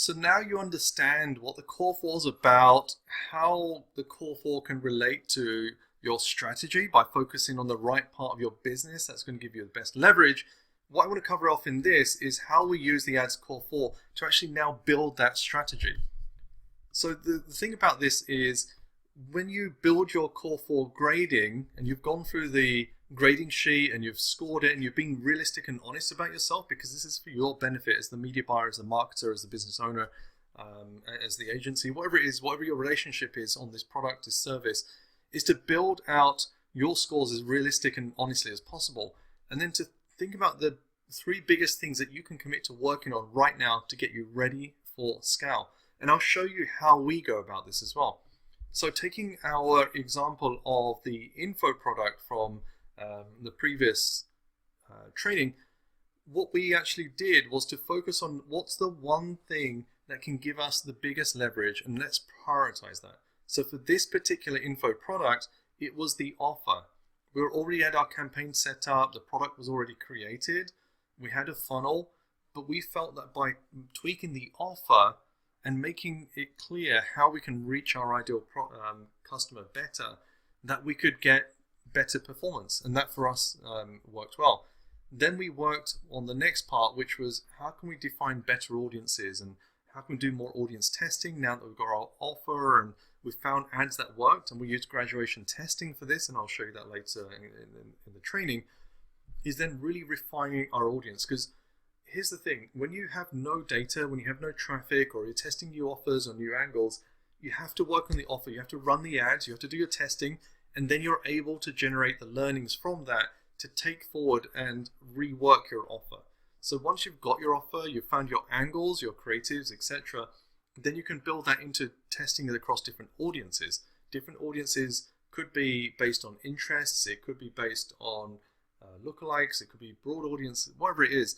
So now you understand what the Core 4 is about, how the Core 4 can relate to your strategy by focusing on the right part of your business that's going to give you the best leverage. What I want to cover off in this is how we use the Ads Core 4 to actually now build that strategy. So the thing about this is when you build your Core 4 grading and you've gone through the grading sheet and you've scored it and you've been realistic and honest about yourself, because this is for your benefit as the media buyer, as the marketer, as the business owner, as the agency, whatever it is, whatever your relationship is on this product, this service, is to build out your scores as realistic and honestly as possible. And then to think about the 3 biggest things that you can commit to working on right now to get you ready for scale. And I'll show you how we go about this as well. So taking our example of the info product from the previous training, what we actually did was to focus on what's the one thing that can give us the biggest leverage, and let's prioritize that. So for this particular info product, it was the offer. We already had our campaign set up, the product was already created, we had a funnel, but we felt that by tweaking the offer and making it clear how we can reach our ideal customer better, that we could get better performance, and that for us worked well. Then we worked on the next part, which was how can we define better audiences and how can we do more audience testing now that we've got our offer and we've found ads that worked, and we used graduation testing for this, and I'll show you that later in the training, is then really refining our audience. Because here's the thing, when you have no data, when you have no traffic, or you're testing new offers or new angles, you have to work on the offer, you have to run the ads, you have to do your testing, and then you're able to generate the learnings from that to take forward and rework your offer. So once you've got your offer, you've found your angles, your creatives, etc., then you can build that into testing it across different audiences. Different audiences could be based on interests, it could be based on lookalikes, it could be broad audience, whatever it is.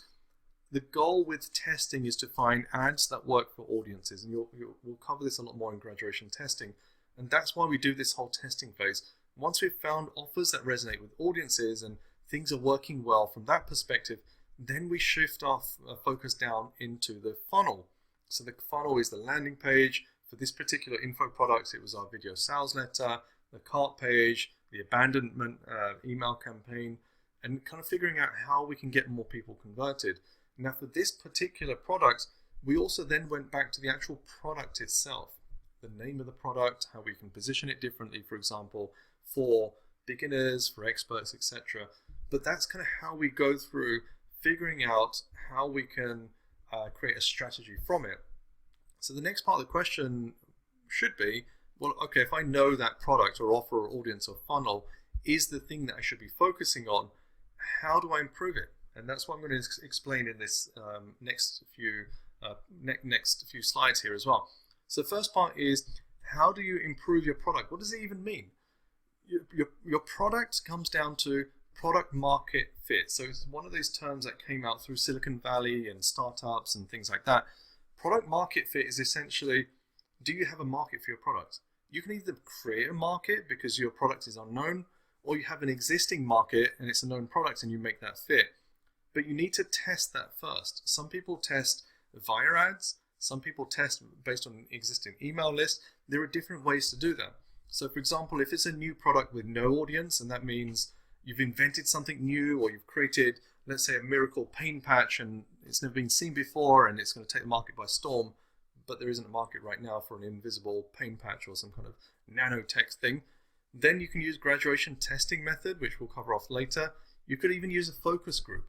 The goal with testing is to find ads that work for audiences, and we'll cover this a lot more in graduation testing, and that's why we do this whole testing phase. Once we've found offers that resonate with audiences and things are working well from that perspective, then we shift our focus down into the funnel. So the funnel is the landing page. For this particular info product, it was our video sales letter, the cart page, the abandonment email campaign, and kind of figuring out how we can get more people converted. Now for this particular product, we also then went back to the actual product itself, the name of the product, how we can position it differently, for example, for beginners, for experts, etc. But that's kind of how we go through figuring out how we can create a strategy from it. So the next part of the question should be, well, okay, if I know that product or offer or audience or funnel is the thing that I should be focusing on, how do I improve it? And that's what I'm going to explain in this next few slides here as well. So the first part is, how do you improve your product? What does it even mean? Your product comes down to product market fit. So it's one of those terms that came out through Silicon Valley and startups and things like that. Product market fit is essentially, do you have a market for your product? You can either create a market because your product is unknown, or you have an existing market and it's a known product and you make that fit. But you need to test that first. Some people test via ads, some people test based on an existing email list. There are different ways to do that. So for example, if it's a new product with no audience, and that means you've invented something new, or you've created, let's say, a miracle pain patch and it's never been seen before and it's going to take the market by storm, but there isn't a market right now for an invisible pain patch or some kind of nanotech thing, then you can use graduation testing method, which we'll cover off later. You could even use a focus group.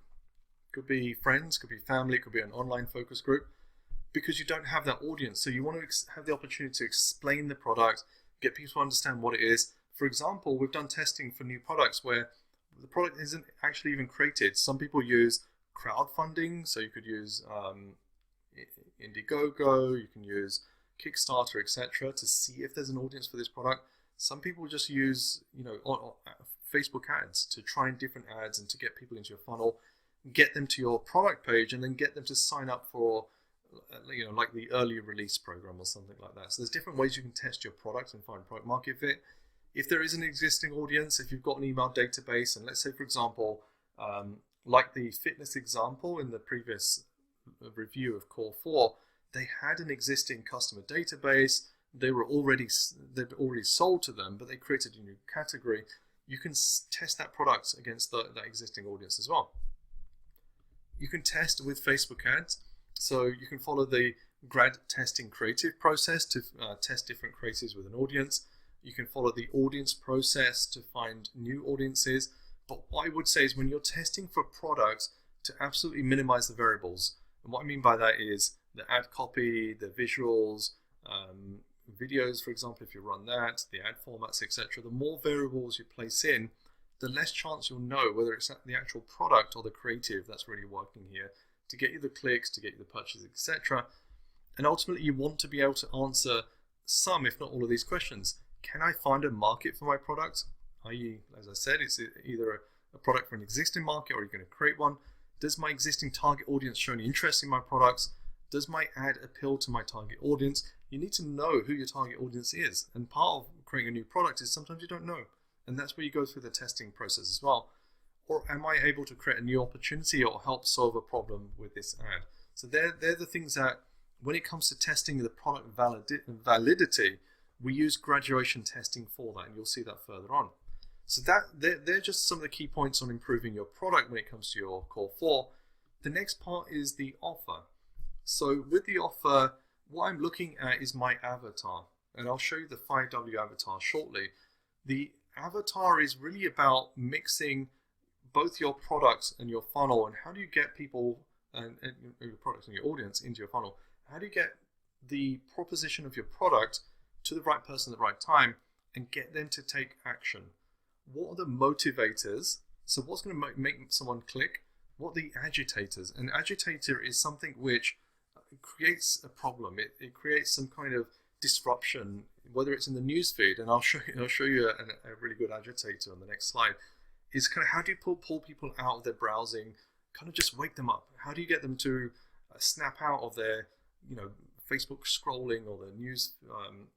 Could be friends, could be family, could be an online focus group, because you don't have that audience. So you want to have the opportunity to explain the product, get people to understand what it is. For example, we've done testing for new products where the product isn't actually even created. Some people use crowdfunding, so you could use Indiegogo, you can use Kickstarter, etc., to see if there's an audience for this product. Some people just use, Facebook ads to try different ads and to get people into your funnel, get them to your product page, and then get them to sign up for, like the early release program or something like that. So there's different ways you can test your product and find product market fit. If there is an existing audience, if you've got an email database, and let's say, for example, like the fitness example in the previous review of Core 4, they had an existing customer database, they've already sold to them, but they created a new category. You can test that product against that existing audience as well. You can test with Facebook ads, so you can follow the grad testing creative process to test different creatives with an audience. You can follow the audience process to find new audiences. But what I would say is when you're testing for products, to absolutely minimize the variables. And what I mean by that is the ad copy, the visuals, videos, for example, if you run that, the ad formats, etc. The more variables you place in, the less chance you'll know whether it's the actual product or the creative that's really working here to get you the clicks, to get you the purchases, etc. And ultimately, you want to be able to answer some, if not all of these questions. Can I find a market for my product? I.e., as I said, it's either a product for an existing market or you're going to create one. Does my existing target audience show any interest in my products? Does my ad appeal to my target audience? You need to know who your target audience is. And part of creating a new product is sometimes you don't know. And that's where you go through the testing process as well. Or am I able to create a new opportunity or help solve a problem with this ad? So they're the things that, when it comes to testing the product validity, we use graduation testing for that, and you'll see that further on. So they're just some of the key points on improving your product when it comes to your core 4. The next part is the offer. So with the offer, what I'm looking at is my avatar, and I'll show you the 5W avatar shortly. The avatar is really about mixing both your products and your funnel, and how do you get people and your products and your audience into your funnel. How do you get the proposition of your product to the right person at the right time and get them to take action? What are the motivators? So what's going to make someone click? What are the agitators? An agitator is something which creates a problem. It creates some kind of disruption, whether it's in the newsfeed, and I'll show you a really good agitator on the next slide. Is kind of how do you pull people out of their browsing, kind of just wake them up? How do you get them to snap out of their Facebook scrolling or the news,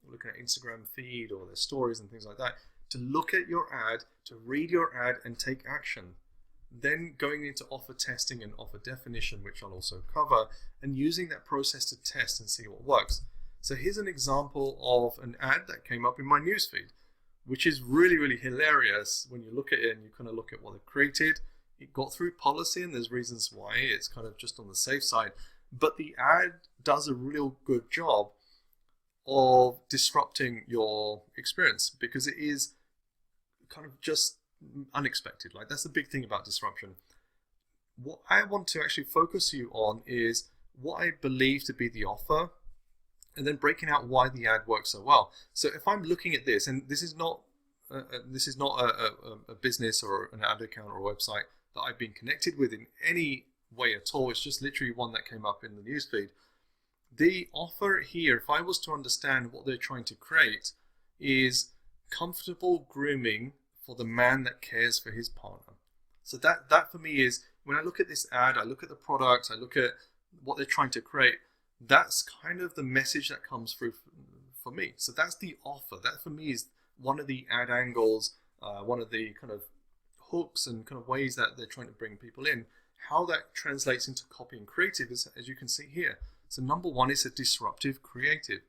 looking at Instagram feed or their stories and things like that, to look at your ad, to read your ad and take action. Then going into offer testing and offer definition, which I'll also cover, and using that process to test and see what works. So here's an example of an ad that came up in my newsfeed, which is really, really hilarious when you look at it and you kind of look at what they created. It got through policy, and there's reasons why. It's kind of just on the safe side. But the ad does a real good job of disrupting your experience because it is kind of just unexpected. Like, that's the big thing about disruption. What I want to actually focus you on is what I believe to be the offer, and then breaking out why the ad works so well. So if I'm looking at this, and this is not a business or an ad account or a website that I've been connected with in any way at all. It's just literally one that came up in the newsfeed. The offer here, if I was to understand what they're trying to create, is comfortable grooming for the man that cares for his partner. So that for me is, when I look at this ad, I look at the product, I look at what they're trying to create, that's kind of the message that comes through for me. So that's the offer. That for me is one of the ad angles, one of the kind of hooks and kind of ways that they're trying to bring people in. How that translates into copy and creative is, as you can see here. So number one is a disruptive creative.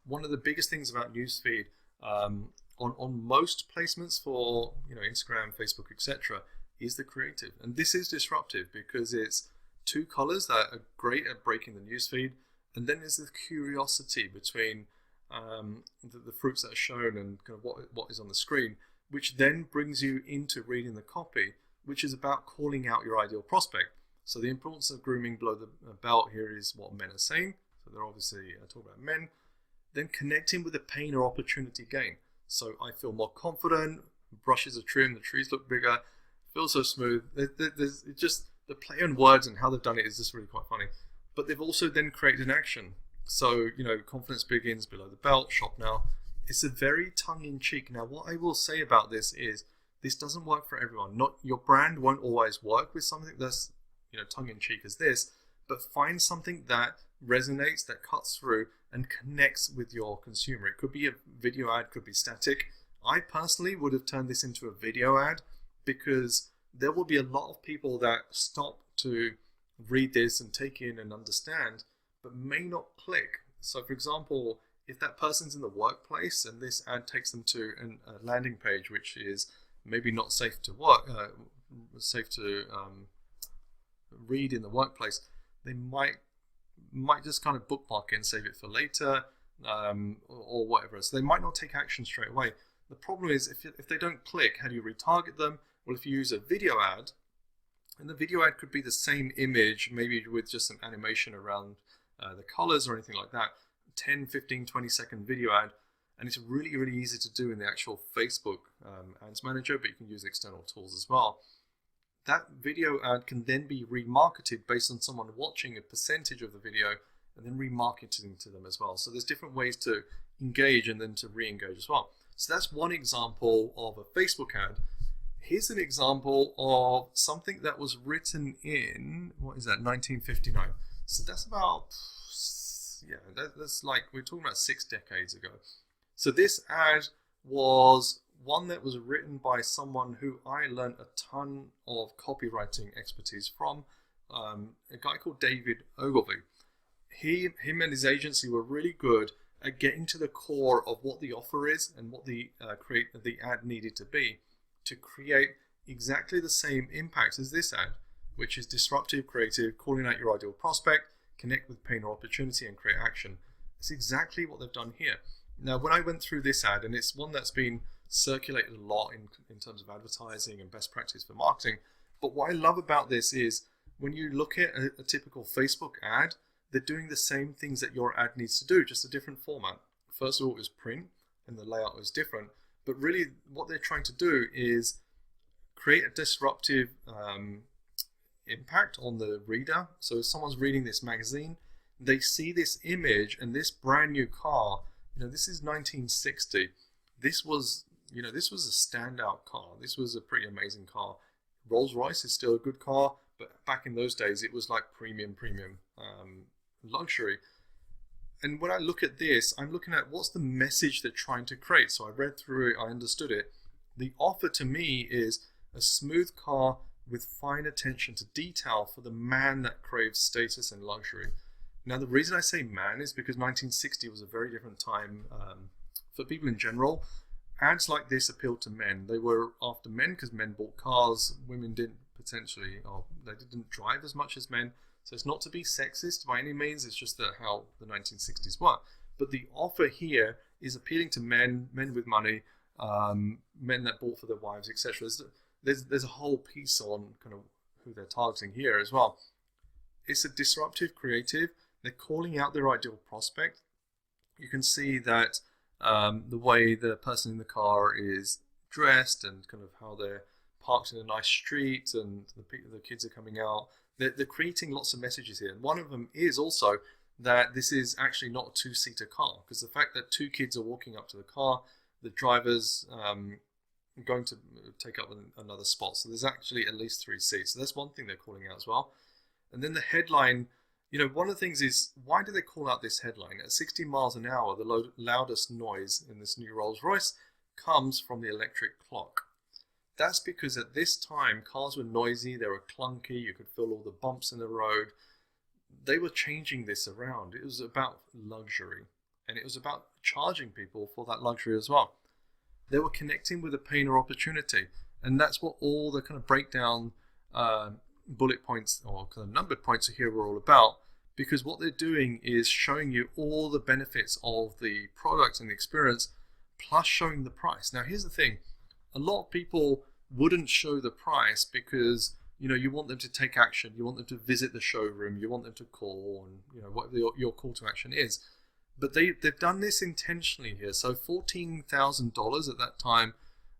One of the biggest things about newsfeed on most placements for Instagram, Facebook, etc., is the creative. And this is disruptive because it's two colors that are great at breaking the newsfeed, and then there's the curiosity between the fruits that are shown and kind of what is on the screen, which then brings you into reading the copy, which is about calling out your ideal prospect. So the importance of grooming below the belt here is what men are saying. So they're obviously talking about men. Then connecting with the pain or opportunity gain. So I feel more confident, brushes are trimmed, the trees look bigger, feels so smooth. There's just the play on words and how they've done it is just really quite funny. But they've also then created an action. So, confidence begins below the belt, shop now. It's a very tongue-in-cheek. Now, what I will say about this is, this doesn't work for everyone. Not your brand won't always work with something that's tongue-in-cheek as this, but find something that resonates, that cuts through and connects with your consumer. It could be a video ad, could be static. I personally would have turned this into a video ad because there will be a lot of people that stop to read this and take in and understand, but may not click. So for example, if that person's in the workplace and this ad takes them to a landing page which is maybe not safe to read in the workplace, they might just kind of bookmark it and save it for later, or whatever. So they might not take action straight away. The problem is if they don't click, how do you retarget them? Well, if you use a video ad, and the video ad could be the same image, maybe with just some animation around the colors or anything like that, 10, 15, 20-second video ad, and it's really, really easy to do in the actual Facebook Ads Manager, but you can use external tools as well. That video ad can then be remarketed based on someone watching a percentage of the video and then remarketing to them as well. So there's different ways to engage and then to re-engage as well. So that's one example of a Facebook ad. Here's an example of something that was written in, what is that, 1959. So that's about, yeah, that's like, we're talking about 6 decades ago. So this ad was one that was written by someone who I learned a ton of copywriting expertise from, a guy called David Ogilvy. Him and his agency were really good at getting to the core of what the offer is and what the ad needed to be to create exactly the same impact as this ad, which is disruptive, creative, calling out your ideal prospect, connect with pain or opportunity, and create action. It's exactly what they've done here. Now, when I went through this ad, and it's one that's been circulated a lot in terms of advertising and best practice for marketing, but what I love about this is when you look at a typical Facebook ad, they're doing the same things that your ad needs to do, just a different format. First of all, it was print, and the layout was different. But really, what they're trying to do is create a disruptive impact on the reader. So if someone's reading this magazine, they see this image and this brand new car. This is 1960. This was a standout car. This was a pretty amazing car. Rolls-Royce is still a good car, but back in those days, it was like premium luxury. And when I look at this, I'm looking at what's the message they're trying to create. So I read through it, I understood it. The offer to me is a smooth car with fine attention to detail for the man that craves status and luxury. Now, the reason I say man is because 1960 was a very different time for people in general. Ads like this appealed to men. They were after men because men bought cars. Women didn't they didn't drive as much as men. So it's not to be sexist by any means, it's just how the 1960s were. But the offer here is appealing to men with money, men that bought for their wives, etc. There's a whole piece on kind of who they're targeting here as well. It's a disruptive creative. They're calling out their ideal prospect. You can see that the way the person in the car is dressed and kind of how they're parked in a nice street and the kids are coming out. They're creating lots of messages here. And one of them is also that this is actually not a two-seater car, because the fact that 2 kids are walking up to the car, the driver's going to take up another spot. So there's actually at least 3 seats. So that's one thing they're calling out as well. And then the headline, one of the things is, why do they call out this headline? At 60 miles an hour, the loudest noise in this new Rolls-Royce comes from the electric clock. That's because at this time, cars were noisy, they were clunky, you could feel all the bumps in the road. They were changing this around. It was about luxury, and it was about charging people for that luxury as well. They were connecting with a pain or opportunity, and that's what all the kind of breakdown bullet points or kind of numbered points here were all about, because what they're doing is showing you all the benefits of the product and the experience, plus showing the price. Now, here's the thing. A lot of people wouldn't show the price because you want them to take action, you want them to visit the showroom, you want them to call, and what your call to action is. But they've done this intentionally here. So $14,000 at that time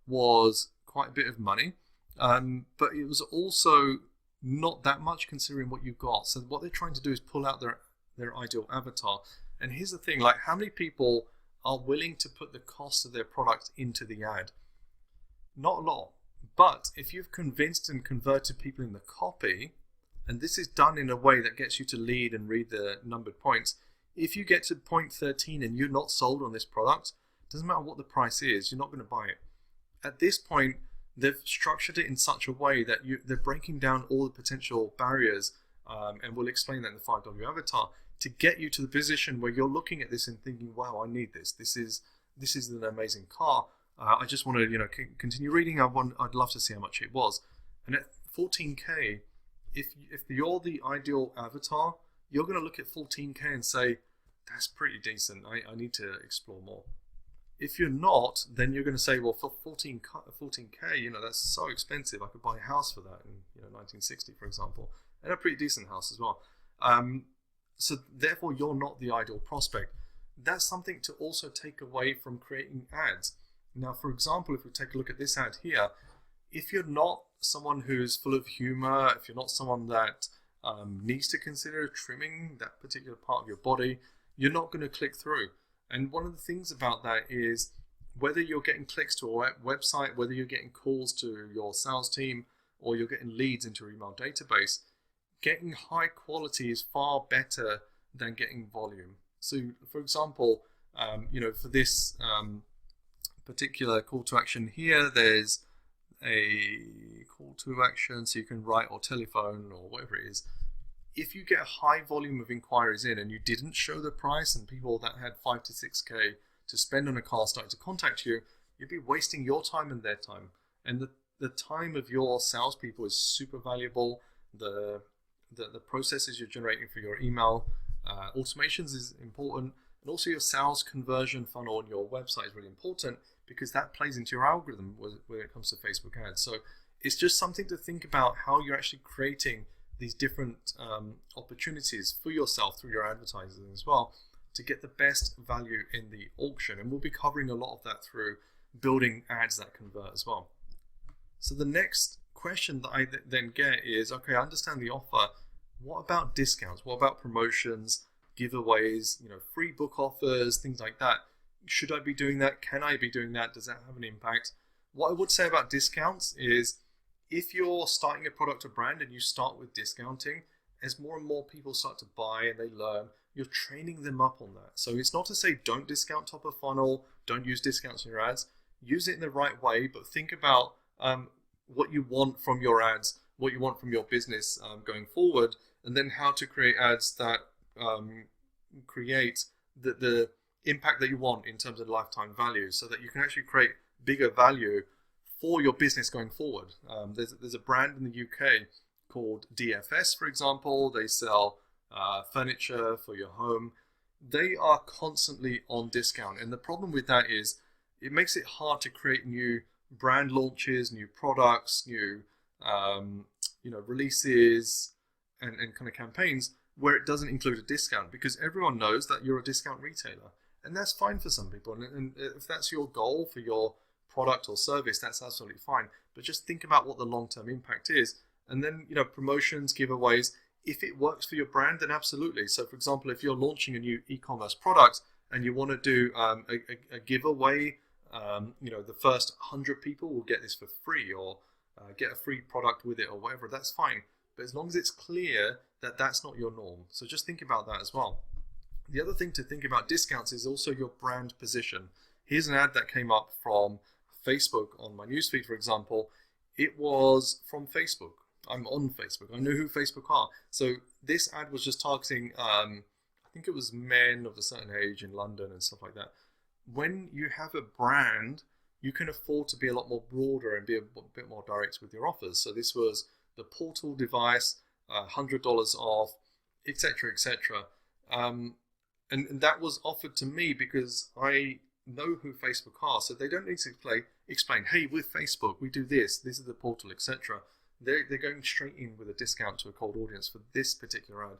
was quite a bit of money, but it was also not that much considering what you've got. So what they're trying to do is pull out their ideal avatar. And here's the thing: like, how many people are willing to put the cost of their product into the ad? Not a lot. But if you've convinced and converted people in the copy, and this is done in a way that gets you to lead and read the numbered points, if you get to point 13 and you're not sold on this product, it doesn't matter what the price is, you're not going to buy it. At this point, they've structured it in such a way that they're breaking down all the potential barriers, and we'll explain that in the 5W avatar, to get you to the position where you're looking at this and thinking, wow, I need this. This is an amazing car. I just want to continue reading. I'd love to see how much it was. And at 14K, if you're the ideal avatar, you're going to look at 14K and say, that's pretty decent. I need to explore more. If you're not, then you're going to say, well, for 14K, that's so expensive. I could buy a house for that in 1960, for example, and a pretty decent house as well. So therefore, you're not the ideal prospect. That's something to also take away from creating ads. Now, for example, if we take a look at this ad here, if you're not someone who's full of humor, if you're not someone that needs to consider trimming that particular part of your body, you're not going to click through. And one of the things about that is whether you're getting clicks to a website, whether you're getting calls to your sales team, or you're getting leads into your email database, getting high quality is far better than getting volume. So, for example, for this particular call to action here, there's a call to action, so you can write or telephone or whatever it is. If you get a high volume of inquiries in and you didn't show the price, and people that had 5 to 6K to spend on a car started to contact you, you'd be wasting your time and their time. And the time of your salespeople is super valuable. The processes you're generating for your email automations is important, and also your sales conversion funnel on your website is really important because that plays into your algorithm when it comes to Facebook ads. So it's just something to think about how you're actually creating these different opportunities for yourself through your advertising as well to get the best value in the auction. And we'll be covering a lot of that through building ads that convert as well. So the next question that I then get is, okay, I understand the offer. What about discounts? What about promotions, giveaways, free book offers, things like that? Should I be doing that? Can I be doing that? Does that have an impact? What I would say about discounts is, if you're starting a product or brand and you start with discounting, as more and more people start to buy and they learn, you're training them up on that. So it's not to say don't discount top of funnel, don't use discounts in your ads. Use it in the right way, but think about what you want from your ads, what you want from your business going forward, and then how to create ads that create the impact that you want in terms of lifetime value, so that you can actually create bigger value for your business going forward. There's a brand in the UK called DFS, for example. They sell furniture for your home. They are constantly on discount, and the problem with that is it makes it hard to create new brand launches, new products, new releases, and kind of campaigns where it doesn't include a discount, because everyone knows that you're a discount retailer, and that's fine for some people. And if that's your goal for your product or service, that's absolutely fine. But just think about what the long-term impact is, and then promotions, giveaways. If it works for your brand, then absolutely. So, for example, if you're launching a new e-commerce product and you want to do a giveaway, the first 100 people will get this for free, or get a free product with it, or whatever. That's fine. But as long as it's clear that that's not your norm. So just think about that as well. The other thing to think about discounts is also your brand position. Here's an ad that came up from Facebook on my newsfeed, for example. It was from Facebook. I'm on Facebook. I know who Facebook are. So this ad was just targeting, I think it was men of a certain age in London and stuff like that. When you have a brand, you can afford to be a lot more broader and be a bit more direct with your offers. So this was the portal device, $100 off, etc., etc. And that was offered to me because I know who Facebook are, so they don't need to explain, hey, with Facebook, we do this is the portal, etc. They're going straight in with a discount to a cold audience for this particular ad.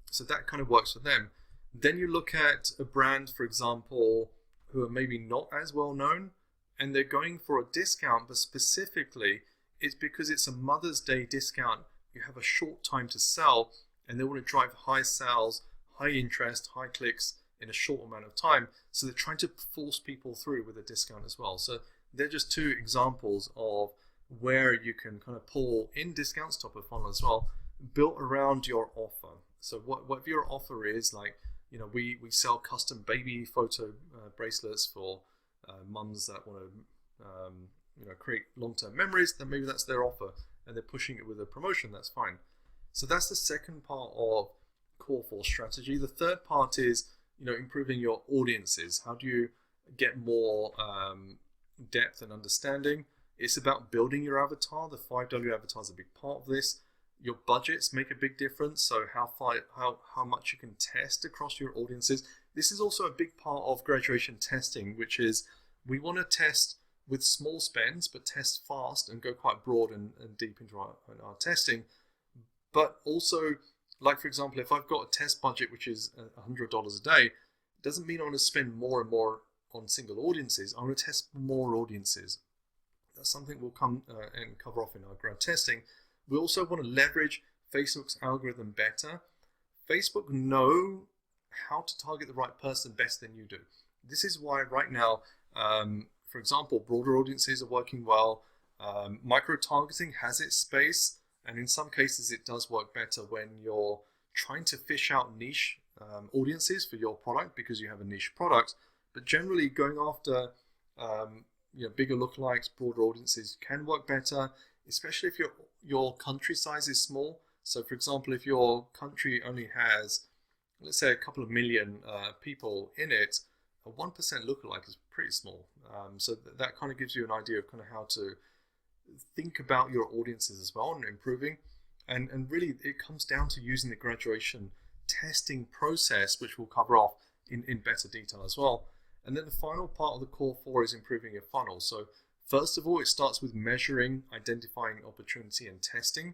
So that kind of works for them. Then you look at a brand, for example, who are maybe not as well known, and they're going for a discount, but specifically it's because it's a Mother's Day discount. You have a short time to sell, and they want to drive high sales, high interest, high clicks in a short amount of time. So they're trying to force people through with a discount as well. So they're just two examples of where you can kind of pull in discounts, top of funnel as well, built around your offer. So what your offer is, like, we sell custom baby photo bracelets for mums that want to create long-term memories. Then maybe that's their offer, and they're pushing it with a promotion. That's fine. So that's the second part of core 4 strategy. The third part is, improving your audiences. How do you get more depth and understanding? It's about building your avatar. The 5W avatar is a big part of this. Your budgets make a big difference. So how much you can test across your audiences. This is also a big part of graduation testing, which is we want to test with small spends, but test fast and go quite broad and deep into our testing. But also, like for example, if I've got a test budget which is $100 a day, it doesn't mean I want to spend more and more on single audiences. I want to test more audiences. That's something we'll come and cover off in our grad testing. We also want to leverage Facebook's algorithm better. Facebook know how to target the right person best than you do. This is why right now, for example, broader audiences are working well. Micro-targeting has its space, and in some cases it does work better when you're trying to fish out niche audiences for your product because you have a niche product. But generally going after bigger lookalikes, broader audiences can work better, especially if your country size is small. So for example, if your country only has, let's say, a couple of million people in it, a 1% lookalike is pretty small. So that kind of gives you an idea of kind of how to think about your audiences as well and improving. And really it comes down to using the graduation testing process, which we'll cover off in better detail as well. And then the final part of the core 4 is improving your funnel. So first of all, it starts with measuring, identifying opportunity and testing.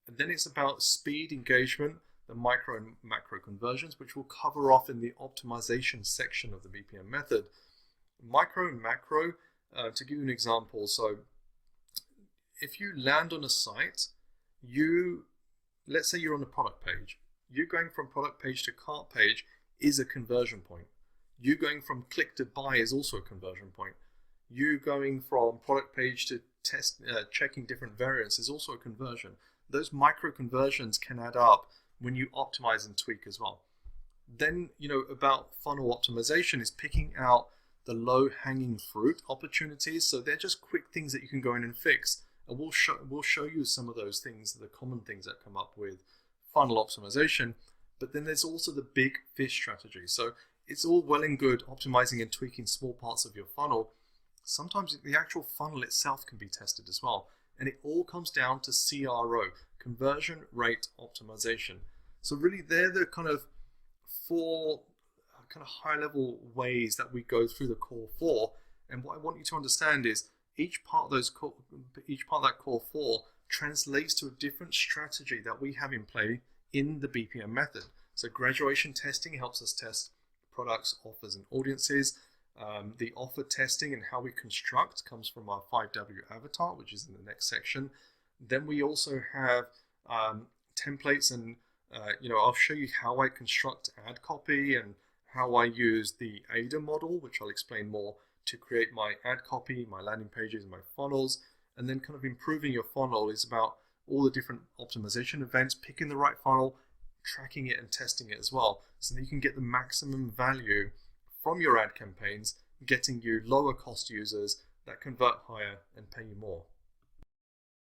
And then it's about speed, engagement, the micro and macro conversions, which we'll cover off in the optimization section of the BPM method. Micro and macro, to give you an example, so if you land on a site, let's say you're on the product page. You going from product page to cart page is a conversion point. You going from click to buy is also a conversion point. You going from product page to checking different variants is also a conversion. Those micro conversions can add up when you optimize and tweak as well. Then, about funnel optimization is picking out the low-hanging fruit opportunities. So they're just quick things that you can go in and fix. And we'll show you some of those things, the common things that come up with funnel optimization. But then there's also the big fish strategy. So it's all well and good optimizing and tweaking small parts of your funnel. Sometimes the actual funnel itself can be tested as well. And it all comes down to CRO, conversion rate optimization. So really they're the kind of 4 kind of high level ways that we go through the core 4. And what I want you to understand is each part of that core 4 translates to a different strategy that we have in play in the BPM method. So graduation testing helps us test products, offers, and audiences. The offer testing and how we construct comes from our 5W avatar, which is in the next section. Then we also have templates, and I'll show you how I construct ad copy and how I use the ADA model, which I'll explain more, to create my ad copy, my landing pages, and my funnels. And then kind of improving your funnel is about all the different optimization events, picking the right funnel, tracking it and testing it as well, so that you can get the maximum value from your ad campaigns, getting you lower cost users that convert higher and pay you more.